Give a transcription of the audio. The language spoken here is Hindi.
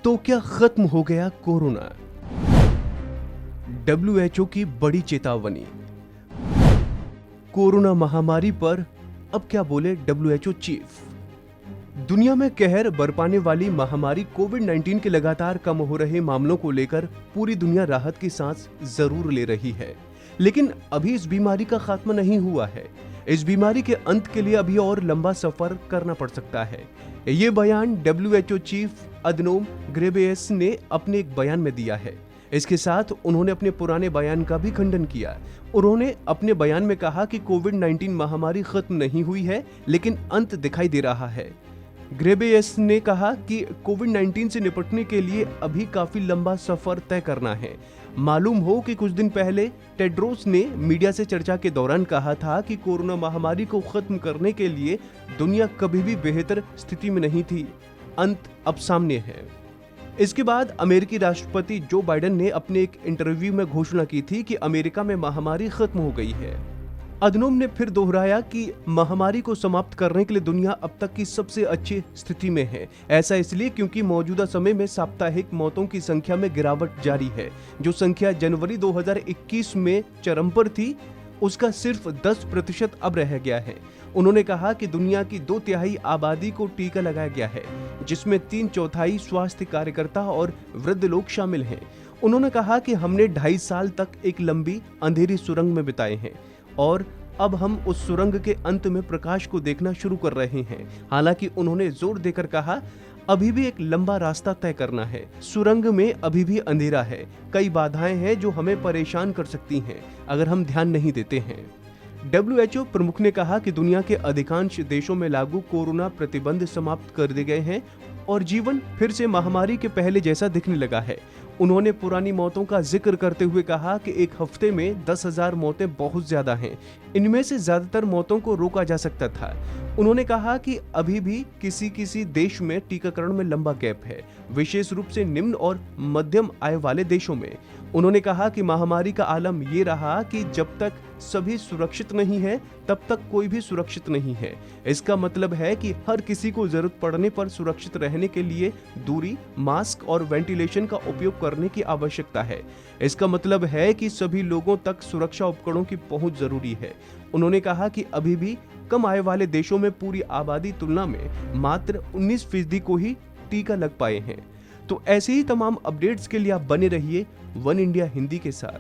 तो क्या खत्म हो गया कोरोना? डब्ल्यूएचओ की बड़ी चेतावनी। कोरोना महामारी पर अब क्या बोले डब्ल्यूएचओ चीफ? दुनिया में कहर बरपाने वाली महामारी कोविड-19 के लगातार कम हो रहे मामलों को लेकर पूरी दुनिया राहत की सांस जरूर ले रही है, लेकिन अभी इस बीमारी का खात्मा नहीं हुआ है। इस बीमारी के अंत के लिए अभी और लंबा सफर करना पड़ सकता है। ये बयान डब्ल्यूएचओ चीफ अदनोम घेब्रेयेसस ने अपने एक बयान में दिया है। इसके साथ उन्होंने अपने पुराने बयान का भी खंडन किया। उन्होंने अपने बयान में कहा कि कोविड-19 महामारी खत्म नहीं हुई है, लेकिन अंत दिखाई दे रहा है। घेब्रेयेसस ने कहा कि कोविड-19 से निपटने के लिए अभी काफी लंबा सफर तय करना है। मालूम हो कि कुछ दिन पहले टेड्रोस ने मीडिया से चर्चा के दौरान कहा था कि कोरोना महामारी को खत्म करने के लिए दुनिया कभी भी बेहतर स्थिति में नहीं थी। अंत अब सामने है। इसके बाद अमेरिकी राष्ट्रपति जो बाइडेन ने अपने एक इंटरव्यू में घोषणा की थी कि अमेरिका में महामारी खत्म हो गई है। अदनोम ने फिर दोहराया कि महामारी को समाप्त करने के लिए दुनिया अब तक की सबसे अच्छी स्थिति में है। ऐसा इसलिए क्योंकि मौजूदा समय में साप्ताहिक मौतों की संख्या में गिरावट जारी है। जो संख्या जनवरी 2021 में चरम पर थी, उसका सिर्फ 10% अब रह गया है। उन्होंने कहा कि दुनिया की 2/3 आबादी को टीका लगाया गया है, जिसमें 3/4 स्वास्थ्य कार्यकर्ता और वृद्ध लोग शामिल हैं। उन्होंने कहा कि हमने 2.5 साल तक एक लंबी अंधेरी सुरंग में बिताए हैं और अब हम उस सुरंग के अंत में प्रकाश को देखना शुरू कर रहे हैं। हालांकि उन्होंने जोर देकर कहा, अभी भी एक लंबा रास्ता तय करना है। सुरंग में अभी भी अंधेरा है। कई बाधाएं हैं जो हमें परेशान कर सकती हैं अगर हम ध्यान नहीं देते हैं। डब्ल्यूएचओ प्रमुख ने कहा कि दुनिया के अधिकांश देशों में लागू कोरोना प्रतिबंध समाप्त कर दिए गए हैं और जीवन फिर से महामारी के पहले जैसा दिखने लगा है। उन्होंने पुरानी मौतों का जिक्र करते हुए कहा कि एक हफ्ते में 10,000 मौतें बहुत ज्यादा हैं। इनमें से ज्यादातर मौतों को रोका जा सकता था। उन्होंने कहा कि अभी भी किसी देश में टीकाकरण में लंबा गैप है, विशेष रूप से निम्न और मध्यम आय वाले देशों में। उन्होंने कहा कि महामारी का आलम ये रहा कि जब तक सभी सुरक्षित नहीं है, तब तक कोई भी सुरक्षित नहीं है। इसका मतलब है कि हर किसी को जरूरत पड़ने पर सुरक्षित रहने के लिए दूरी, मास्क और वेंटिलेशन का उपयोग करने की आवश्यकता है। इसका मतलब है कि सभी लोगों तक सुरक्षा उपकरणों की पहुंच जरूरी है। उन्होंने कहा कि अभी भी कम आय वाले देशों में पूरी आबादी तुलना में मात्र 19% को ही टीका लग पाए हैं। तो ऐसे ही तमाम अपडेट्स के लिए आप बने रहिए वन इंडिया हिंदी के साथ।